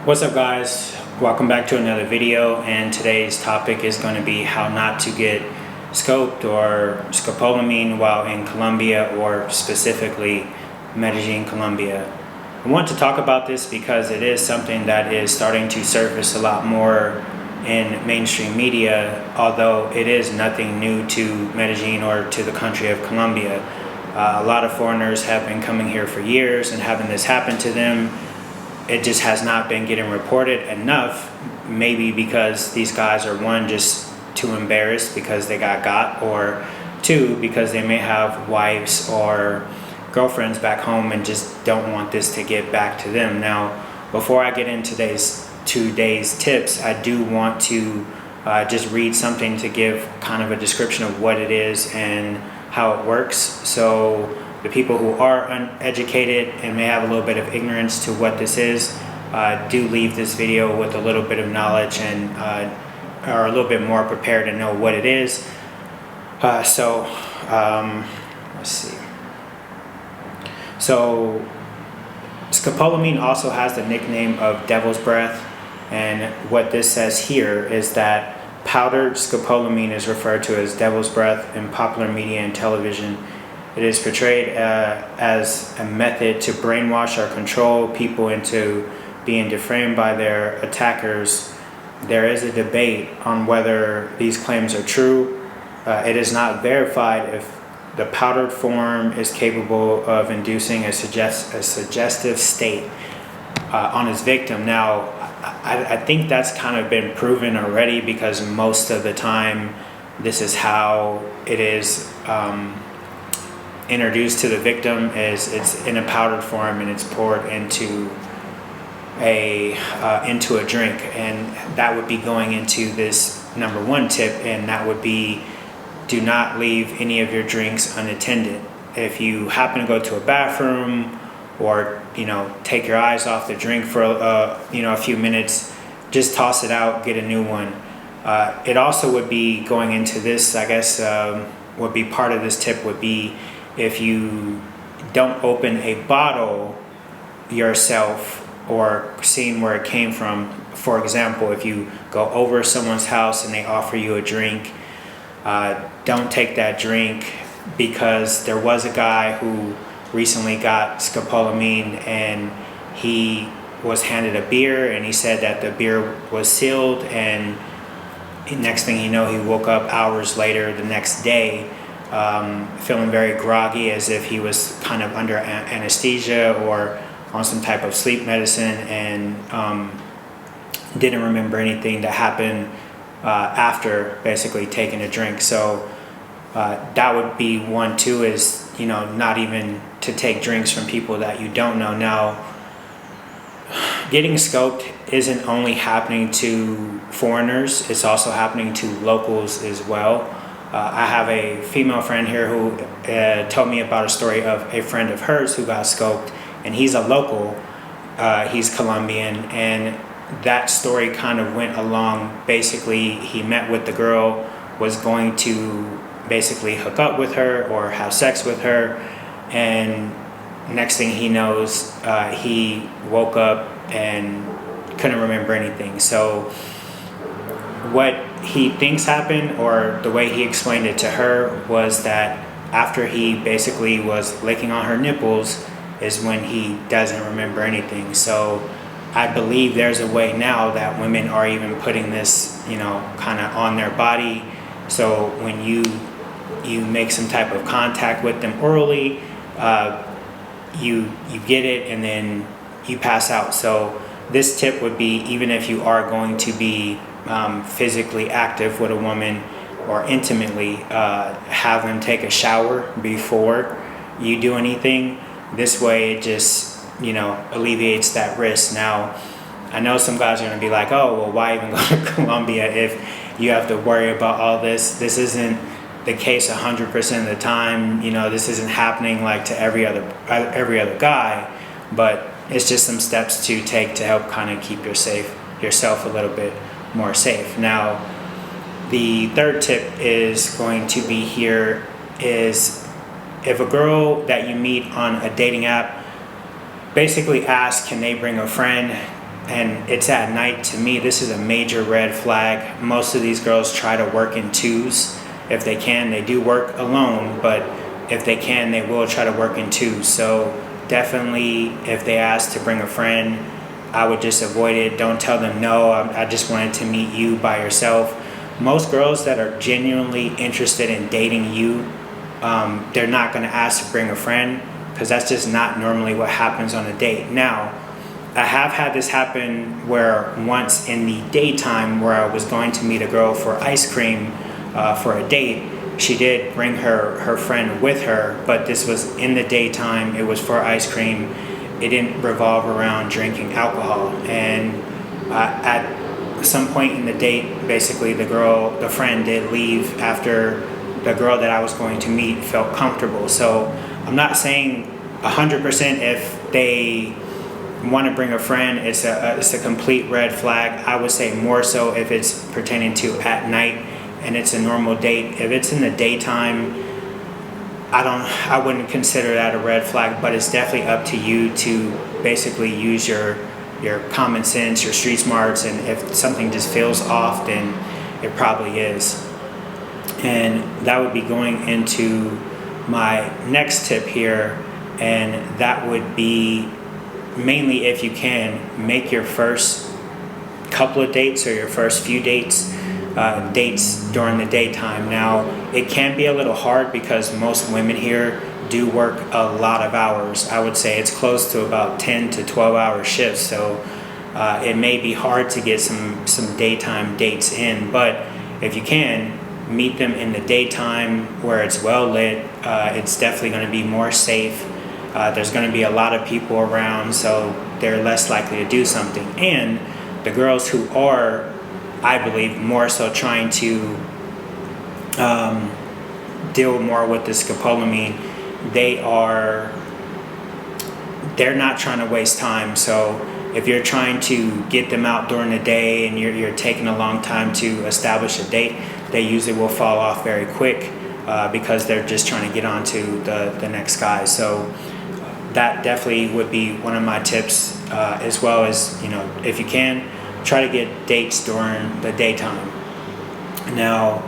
What's up, guys? Welcome back to another video, and today's topic is going to be how not to get scoped or scopolamine while in Colombia, or specifically Medellin, Colombia. I want to talk about this because it is something that is starting to surface a lot more in mainstream media, although it is nothing new to Medellin or to the country of Colombia. A lot of foreigners have been coming here for years and having this happen to them. It just has not been getting reported enough, maybe because these guys are, one, just too embarrassed because they got, or two, because they may have wives or girlfriends back home and just don't want this to get back to them. Now, before I get into today's tips, I do want to just read something to give kind of a description of what it is and how it works. So the people who are uneducated and may have a little bit of ignorance to what this is, do leave this video with a little bit of knowledge and are a little bit more prepared to know what it is. Let's see. So scopolamine also has the nickname of devil's breath, and what this says here is that powdered scopolamine is referred to as devil's breath in popular media and television. It is portrayed as a method to brainwash or control people into being deframed by their attackers. There is a debate on whether these claims are true. It is not verified if the powdered form is capable of inducing a suggestive state on its victim. Now, I think that's kind of been proven already, because most of the time this is how it is introduced to the victim, is it's in a powdered form and it's poured into a drink, and that would be going into this number one tip, and that would be, do not leave any of your drinks unattended. If you happen to go to a bathroom, or take your eyes off the drink for a few minutes, just toss it out, get a new one. It also would be going into this, I guess, would be part of this tip, would be if you don't open a bottle yourself or seeing where it came from. For example, if you go over someone's house and they offer you a drink, don't take that drink, because there was a guy who recently got scopolamine and he was handed a beer, and he said that the beer was sealed, and next thing you know, he woke up hours later the next day feeling very groggy, as if he was kind of under anesthesia or on some type of sleep medicine, and didn't remember anything that happened after basically taking a drink. So that would be one. Two is, not even to take drinks from people that you don't know. Now, getting scoped isn't only happening to foreigners, it's also happening to locals as well. I have a female friend here who told me about a story of a friend of hers who got scoped, and he's a local, he's Colombian, and that story kind of went along. Basically, he met with the girl, was going to basically hook up with her or have sex with her, and next thing he knows, he woke up and couldn't remember anything. So what he thinks happened, or the way he explained it to her, was that after he basically was licking on her nipples is when he doesn't remember anything. So I believe there's a way now that women are even putting this, kind of on their body. So when you make some type of contact with them orally, you get it and then you pass out. So this tip would be, even if you are going to be physically active with a woman or intimately, have them take a shower before you do anything. This way it just alleviates that risk. Now, I know some guys are going to be like, oh, well, why even go to Colombia if you have to worry about all this? This isn't the case 100% of the time. This isn't happening like to every other guy, but it's just some steps to take to help kind of keep yourself a little bit more safe. Now, the third tip is going to be here is, if a girl that you meet on a dating app, basically ask, can they bring a friend? and it's at night, to me, this is a major red flag. Most of these girls try to work in twos. If they can, they do work alone, but if they can, they will try to work in twos. So definitely, if they ask to bring a friend, I would just avoid it. Don't tell them no, I just wanted to meet you by yourself. Most girls that are genuinely interested in dating you, they're not going to ask to bring a friend, because that's just not normally what happens on a date. Now, I have had this happen where once in the daytime, where I was going to meet a girl for ice cream for a date, she did bring her friend with her, but this was in the daytime, it was for ice cream. It didn't revolve around drinking alcohol. And at some point in the date, basically the friend did leave after the girl that I was going to meet felt comfortable. So I'm not saying 100% if they want to bring a friend, it's a complete red flag. I would say more so if it's pertaining to at night and it's a normal date. If it's in the daytime, I wouldn't consider that a red flag, but it's definitely up to you to basically use your common sense, your street smarts, and if something just feels off, then it probably is. And that would be going into my next tip here, and that would be mainly, if you can, make your first couple of dates or your first few dates during the daytime. Now, it can be a little hard because most women here do work a lot of hours. I would say it's close to about 10 to 12 hour shifts, so it may be hard to get some daytime dates in, but if you can, meet them in the daytime where it's well lit. It's definitely going to be more safe. There's going to be a lot of people around, so they're less likely to do something. And the girls who are, I believe, more so trying to deal more with the scopolamine, they're not trying to waste time. So if you're trying to get them out during the day and you're taking a long time to establish a date, they usually will fall off very quick because they're just trying to get on to the next guy. So that definitely would be one of my tips, as well as, if you can, try to get dates during the daytime. Now,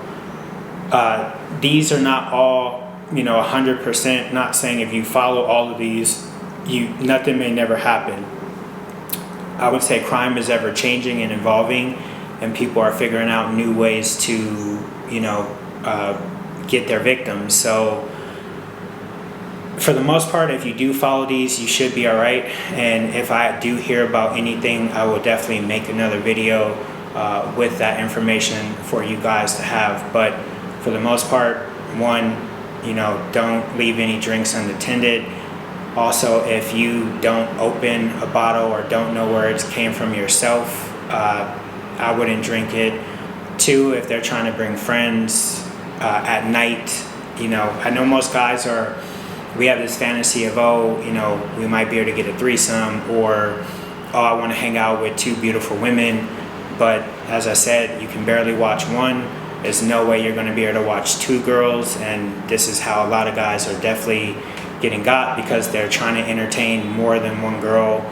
these are not all, 100%, not saying if you follow all of these, nothing may never happen. I would say crime is ever changing and evolving, and people are figuring out new ways to, get their victims. So for the most part, if you do follow these, you should be all right. And if I do hear about anything, I will definitely make another video with that information for you guys to have. But for the most part, one, don't leave any drinks unattended. Also, if you don't open a bottle or don't know where it came from yourself, I wouldn't drink it. Two, if they're trying to bring friends at night, I know most guys we have this fantasy of, we might be able to get a threesome, or, I want to hang out with two beautiful women. But as I said, you can barely watch one. There's no way you're going to be able to watch two girls, and this is how a lot of guys are definitely getting got, because they're trying to entertain more than one girl.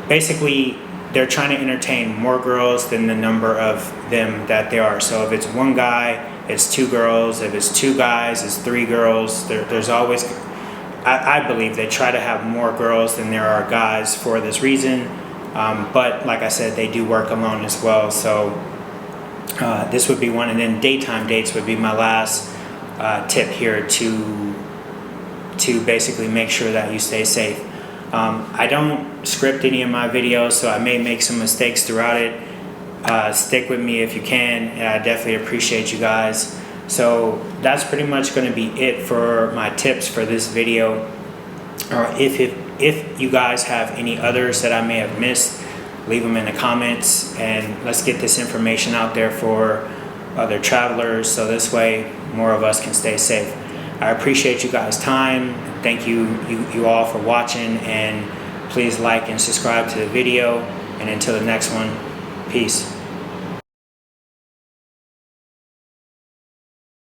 Basically, they're trying to entertain more girls than the number of them that there are. So if it's one guy, it's two girls. If it's two guys, it's three girls. There's always, I believe they try to have more girls than there are guys for this reason. But like I said, they do work alone as well. So this would be one. And then daytime dates would be my last tip here to basically make sure that you stay safe. I don't script any of my videos, so I may make some mistakes throughout it. Stick with me if you can, and I definitely appreciate you guys. So that's pretty much going to be it for my tips for this video. If you guys have any others that I may have missed, leave them in the comments, and let's get this information out there for other travelers, so this way more of us can stay safe. I appreciate you guys' time. Thank you all for watching, and please like and subscribe to the video. And until the next one, peace.